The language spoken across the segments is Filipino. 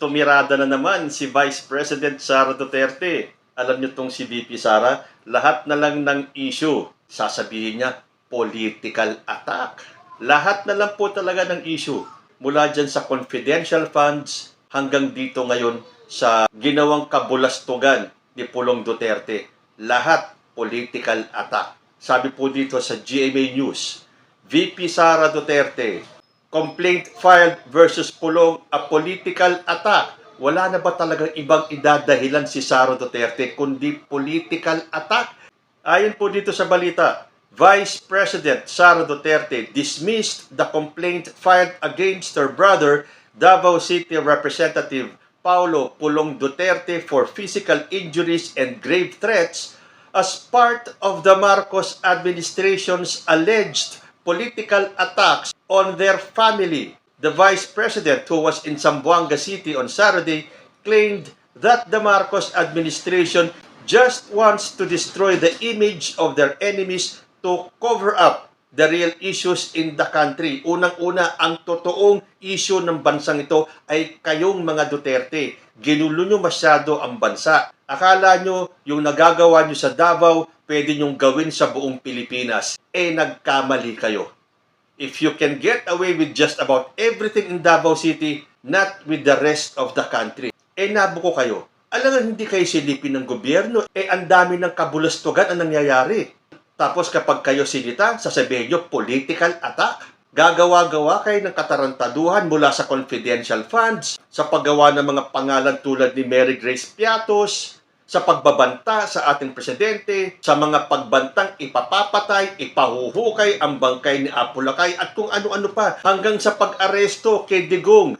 tumirada na naman si Vice President Sara Duterte. Alam niyo tong si VP Sara, lahat na lang ng issue, sasabihin niya, political attack. Lahat na lang po talaga ng issue. Mula dyan sa confidential funds hanggang dito ngayon sa ginawang kabulastugan ni Pulong Duterte. Lahat political attack. Sabi po dito sa GMA News, VP Sara Duterte, complaint filed versus Pulong, a political attack. Wala na ba talagang ibang idadahilan si Sara Duterte kundi political attack? Ayon po dito sa balita, Vice President Sara Duterte dismissed the complaint filed against her brother, Davao City Representative Paulo Pulong Duterte for physical injuries and grave threats as part of the Marcos administration's alleged political attacks on their family. The Vice President, who was in Zamboanga City on Saturday, claimed that the Marcos administration just wants to destroy the image of their enemies to cover up the real issues in the country. Unang-una, ang totoong issue ng bansang ito ay kayong mga Duterte. Ginulo nyo masyado ang bansa. Akala nyo yung nagagawa nyo sa Davao, pwede nyong gawin sa buong Pilipinas. Nagkamali kayo. If you can get away with just about everything in Davao City, not with the rest of the country, nabuko kayo. Alam hindi kayo silipin ng gobyerno, ang dami ng kabulastugan ang nangyayari. Tapos kapag kayo sinita, sasabihin nyo, political attack. Gagawa-gawa kayo ng katarantaduhan mula sa confidential funds, sa paggawa ng mga pangalan tulad ni Mary Grace Piatos, sa pagbabanta sa ating presidente, sa mga pagbantang ipapapatay, ipahuhukay ang bangkay ni Apulacay at kung ano-ano pa, hanggang sa pag-aresto kay Digong.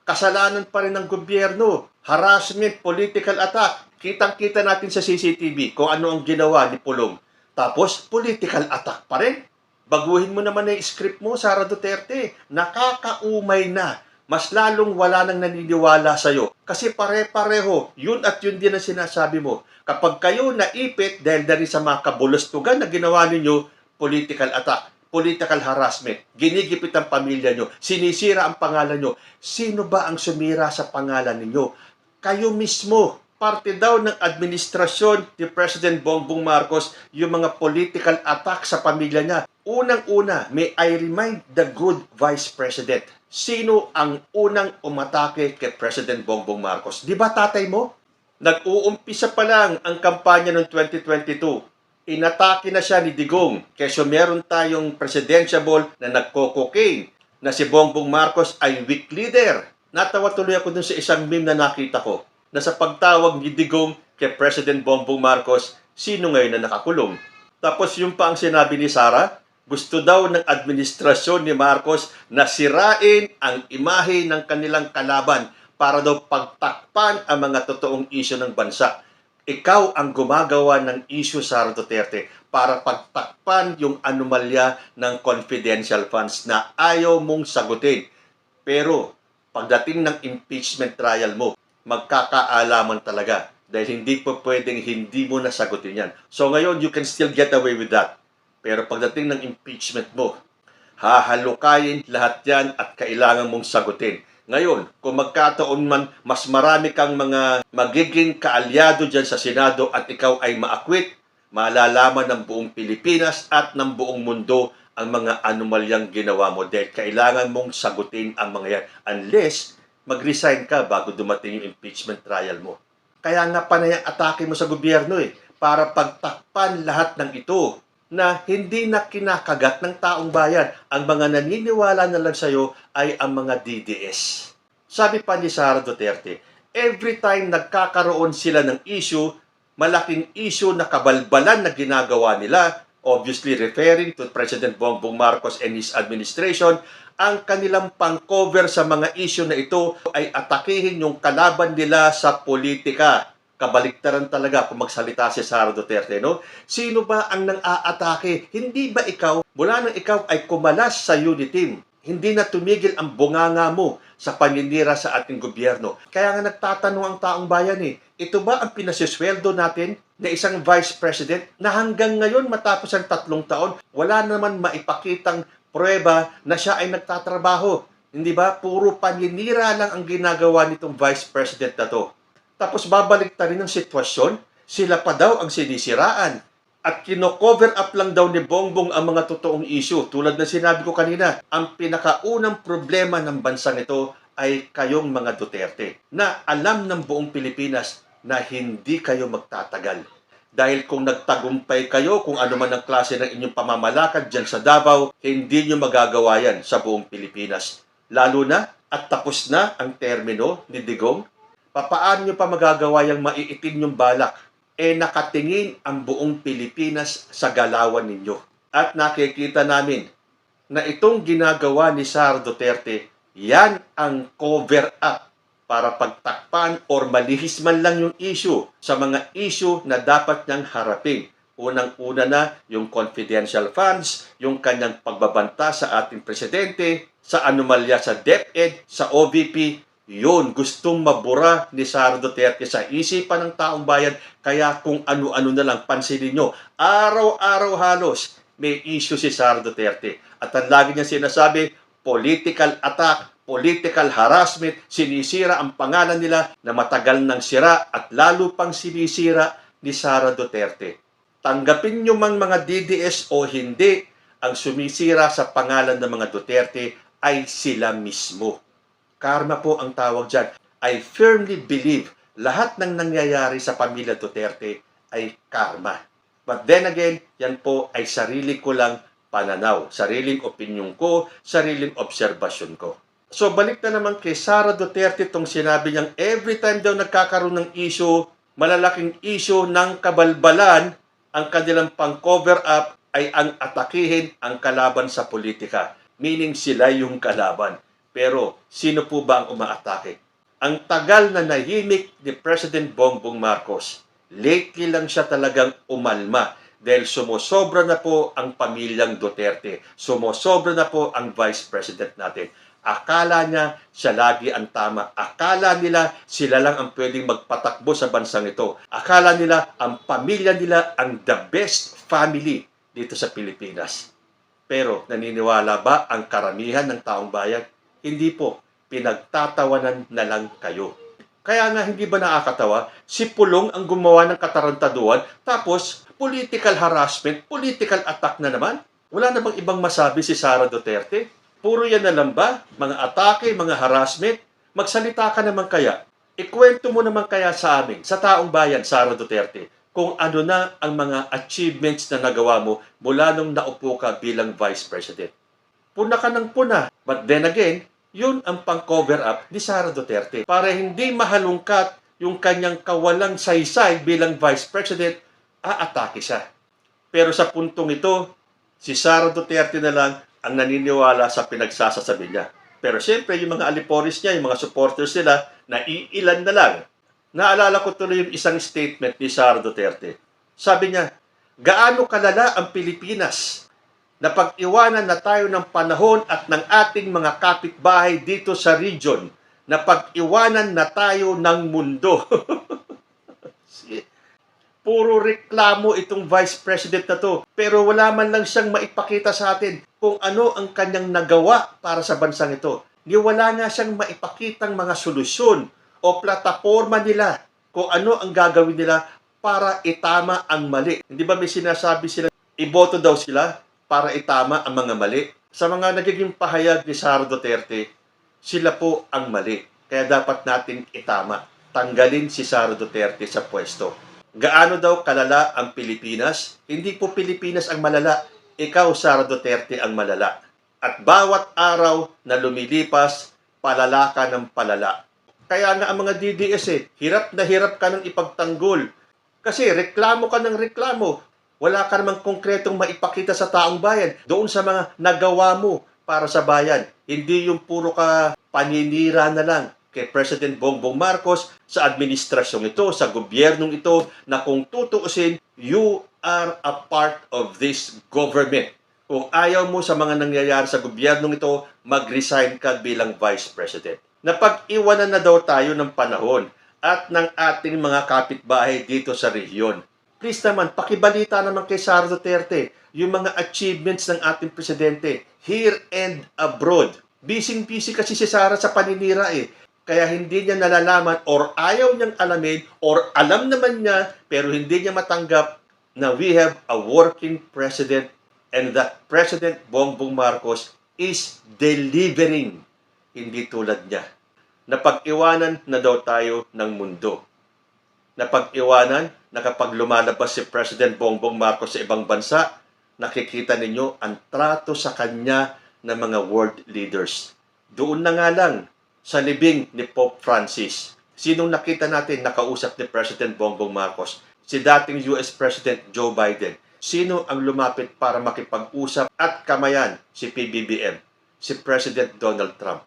Kasalanan pa rin ng gobyerno, harassment, political attack. Kitang-kita natin sa CCTV kung ano ang ginawa ni Pulong. Tapos, political attack pa rin. Baguhin mo naman yung script mo, Sara Duterte. Nakakaumay na. Mas lalong wala nang naniniwala sa'yo. Kasi pare-pareho, yun at yun din ang sinasabi mo. Kapag kayo naipit dahil dahil sa mga kabulustugan na ginawa ninyo, political attack, political harassment, ginigipit ang pamilya nyo, sinisira ang pangalan nyo. Sino ba ang sumira sa pangalan ninyo? Kayo mismo. Parte daw ng administrasyon ni President Bongbong Marcos yung mga political attack sa pamilya niya. Unang-una, may I remind the good Vice President, sino ang unang umatake kay President Bongbong Marcos? Di ba tatay mo? Nag-uumpisa pa lang ang kampanya noong 2022. Inatake na siya ni Digong. Kaya meron tayong presidentiable na nagko-cocaine na si Bongbong Marcos ay weak leader. Natawa tuloy ako dun sa isang meme na nakita ko na sa pagtawag ni Digong kay President Bongbong Marcos, sino ngayon na nakakulong? Tapos yung pa ang sinabi ni Sara, gusto daw ng administrasyon ni Marcos na sirain ang imahe ng kanilang kalaban para daw pagtakpan ang mga totoong isyu ng bansa. Ikaw ang gumagawa ng issue, Sara Duterte, para pagtakpan yung anomalya ng confidential funds na ayaw mong sagutin. Pero pagdating ng impeachment trial mo, magkakaalaman talaga dahil hindi po pwedeng hindi mo nasagutin yan. So ngayon, you can still get away with that. Pero pagdating ng impeachment mo, hahalukayin lahat yan at kailangan mong sagutin. Ngayon, kung magkataon man, mas marami kang mga magiging kaalyado dyan sa Senado at ikaw ay maakwit, malalaman ng buong Pilipinas at ng buong mundo ang mga anomalyang ginawa mo dahil kailangan mong sagutin ang mga yan unless mag-resign ka bago dumating yung impeachment trial mo. Kaya nga panay ang atake mo sa gobyerno para pagtakpan lahat ng ito na hindi na kinakagat ng taong bayan. Ang mga naniniwala na lang sa'yo ay ang mga DDS. Sabi pa ni Sara Duterte, every time nagkakaroon sila ng issue, malaking issue na kabalbalan na ginagawa nila, obviously referring to President Bongbong Marcos and his administration, ang kanilang pang-cover sa mga issue na ito ay atakihin yung kalaban nila sa politika. Kabaliktaran talaga kung magsalita si Sara Duterte, no? Sino ba ang nang-aatake? Hindi ba ikaw? Mula nang ikaw ay kumalas sa unit team, hindi na tumigil ang bunganga mo sa paninira sa ating gobyerno. Kaya nga nagtatanong ang taong bayan ito ba ang pinasisweldo natin na isang Vice President na hanggang ngayon matapos ang 3 taon, wala naman maipakitang pruweba na siya ay nagtatrabaho. Hindi ba? Puro paninira lang ang ginagawa nitong Vice President na to. Tapos babalik ta rin ang sitwasyon, sila pa daw ang sinisiraan. At kino-cover up lang daw ni Bongbong ang mga totoong issue. Tulad na sinabi ko kanina, ang pinakaunang problema ng bansang ito ay kayong mga Duterte na alam ng buong Pilipinas na hindi kayo magtatagal. Dahil kung nagtagumpay kayo, kung ano man ang klase ng inyong pamamalakad dyan sa Davao, hindi nyo magagawa yan sa buong Pilipinas. Lalo na at tapos na ang termino ni Digong, papaano nyo pa magagawa yung maiitin yung balak? Nakatingin ang buong Pilipinas sa galawan ninyo. At nakikita namin na itong ginagawa ni Sara Duterte, yan ang cover up para pagtakpan or malihis man lang yung issue sa mga issue na dapat niyang harapin. Unang-una na yung confidential funds, yung kanyang pagbabanta sa ating presidente, sa anomalya sa DepEd, sa OVP, yun, gustong mabura ni Sara Duterte sa isipan ng taong bayan, kaya kung ano-ano na lang, pansinin nyo, araw-araw halos may issue si Sara Duterte. At ang lagi niya sinasabi, political attack, political harassment, sinisira ang pangalan nila na matagal nang sira at lalo pang sinisira ni Sara Duterte. Tanggapin nyo mang mga DDS o hindi, ang sumisira sa pangalan ng mga Duterte ay sila mismo. Karma po ang tawag dyan. I firmly believe lahat ng nangyayari sa pamilya Duterte ay karma. But then again, yan po ay sarili ko lang pananaw, sariling opinyon ko, sariling obserbasyon ko. So balik na naman kay Sara Duterte itong sinabi niyang every time daw nagkakaroon ng issue, malalaking issue ng kabalbalan, ang kanilang pang-cover up ay ang atakihin ang kalaban sa politika. Meaning sila yung kalaban. Pero sino po ba ang umaatake? Ang tagal na nahimik ni President Bongbong Marcos, lately lang siya talagang umalma dahil sumusobra na po ang pamilyang Duterte. Sumusobra na po ang Vice President natin. Akala niya siya lagi ang tama. Akala nila sila lang ang pwedeng magpatakbo sa bansang ito. Akala nila ang pamilya nila ang the best family dito sa Pilipinas. Pero naniniwala ba ang karamihan ng taong bayan? Hindi po. Pinagtatawanan na lang kayo. Kaya nga hindi ba nakakatawa? Si Pulong ang gumawa ng katarantaduan, tapos political harassment, political attack na naman. Wala namang ibang masabi si Sara Duterte. Puro yan na lang ba? Mga atake, mga harassment? Magsalita ka naman kaya. Ikwento mo naman kaya sa amin, sa taong bayan, Sara Duterte, kung ano na ang mga achievements na nagawa mo mula nung naupo ka bilang Vice President. Puna ka ng puna. But then again, yun ang pang-cover up ni Sara Duterte. Para hindi mahalungkat yung kanyang kawalang saysay bilang Vice President, aatake siya. Pero sa puntong ito, si Sara Duterte na lang ang naniniwala sa pinagsasasabi niya. Pero siyempre, yung mga aliporis niya, yung mga supporters nila, naiilan na lang. Naalala ko tuloy yung isang statement ni Sara Duterte. Sabi niya, gaano kalala ang Pilipinas na pag-iwanan na tayo ng panahon at ng ating mga kapitbahay dito sa region, na pag-iwanan na tayo ng mundo. Puro reklamo itong Vice President na to, pero wala man lang siyang maipakita sa atin kung ano ang kanyang nagawa para sa bansang ito. Wala nga siyang maipakitang mga solusyon o plataforma nila kung ano ang gagawin nila para itama ang mali. Hindi ba may sinasabi sila, iboto daw sila para itama ang mga mali? Sa mga nagiging pahayag ni Sara Duterte, sila po ang mali. Kaya dapat natin itama. Tanggalin si Sara Duterte sa pwesto. Gaano daw kalala ang Pilipinas? Hindi po Pilipinas ang malala. Ikaw, Sara Duterte, ang malala. At bawat araw na lumilipas, palala ka ng palala. Kaya nga ang mga DDS hirap na hirap ka ng ipagtanggol. Kasi reklamo ka ng reklamo. Wala ka namang konkretong maipakita sa taong bayan doon sa mga nagawa mo para sa bayan. Hindi yung puro ka paninira na lang kay President Bongbong Marcos sa administrasyong ito, sa gobyernong ito, na kung tutuusin, you are a part of this government. Kung ayaw mo sa mga nangyayari sa gobyernong ito, mag-resign ka bilang Vice President. Napag-iwanan na daw tayo ng panahon at ng ating mga kapitbahay dito sa rehiyon. Please naman, pakibalita naman kay Sara Duterte yung mga achievements ng ating presidente here and abroad. Busy-busy kasi si Sara sa paninira eh. Kaya hindi niya nalalaman or ayaw niyang alamin or alam naman niya pero hindi niya matanggap na we have a working president and that President Bongbong Marcos is delivering. Hindi tulad niya. Napag-iwanan na daw tayo ng mundo. Napag-iwanan na kapag lumalabas si President Bongbong Marcos sa ibang bansa, nakikita ninyo ang trato sa kanya ng mga world leaders. Doon na nga lang, sa libing ni Pope Francis. Sinong nakita natin nakausap ni President Bongbong Marcos? Si dating US President Joe Biden. Sino ang lumapit para makipag-usap at kamayan? Si PBBM. Si President Donald Trump.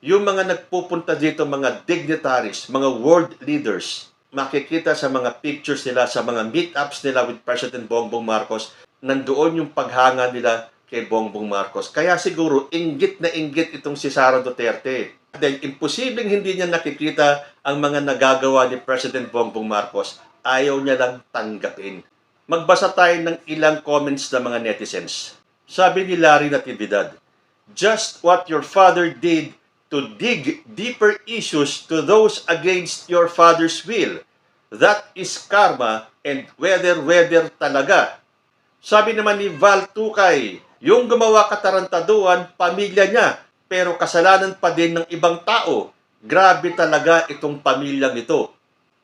Yung mga nagpupunta dito, mga dignitaries, mga world leaders, makikita sa mga pictures nila, sa mga meetups nila with President Bongbong Marcos, nandoon yung paghanga nila kay Bongbong Marcos. Kaya siguro, inggit na inggit itong si Sara Duterte. Dahil imposibleng hindi niya nakikita ang mga nagagawa ni President Bongbong Marcos. Ayaw niya lang tanggapin. Magbasa tayo ng ilang comments ng mga netizens. Sabi ni Larry Natividad, "Just what your father did to dig deeper issues to those against your father's will. That is karma and whether talaga." Sabi naman ni Val Tukay, yung gumawa katarantaduan, pamilya niya, pero kasalanan pa din ng ibang tao. Grabe talaga itong pamilyang ito.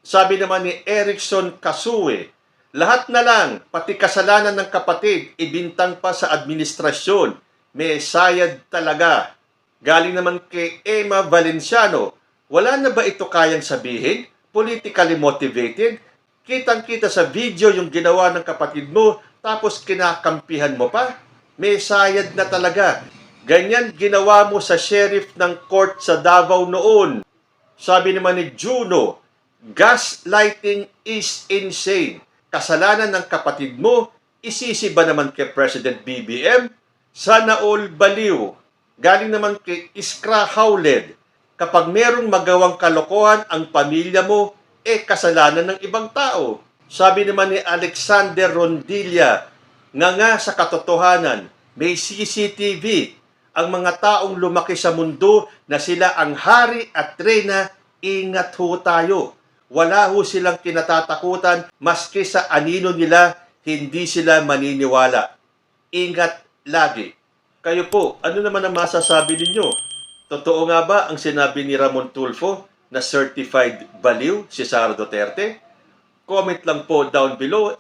Sabi naman ni Erickson Kasue, lahat na lang, pati kasalanan ng kapatid, ibintang pa sa administrasyon. May sayad talaga. Galing naman kay Emma Valenciano, wala na ba ito kayang sabihin? Politically motivated? Kitang-kita sa video yung ginawa ng kapatid mo, tapos kinakampihan mo pa? May sayad na talaga. Ganyan ginawa mo sa sheriff ng court sa Davao noon. Sabi naman ni Juno, gaslighting is insane. Kasalanan ng kapatid mo, isisi ba naman kay President BBM? Sana all baliw. Galing naman kay Iskra Howled, kapag merong magawang kalokohan ang pamilya mo, kasalanan ng ibang tao. Sabi naman ni Alexander Rondilla, nga sa katotohanan, may CCTV. Ang mga taong lumaki sa mundo na sila ang hari at reyna, ingat ho tayo. Wala ho silang kinatatakutan, maski sa anino nila, hindi sila maniniwala. Ingat lagi. Kayo po, ano naman ang masasabi ninyo? Totoo nga ba ang sinabi ni Ramon Tulfo na certified baliw si Sara Duterte? Comment lang po down below.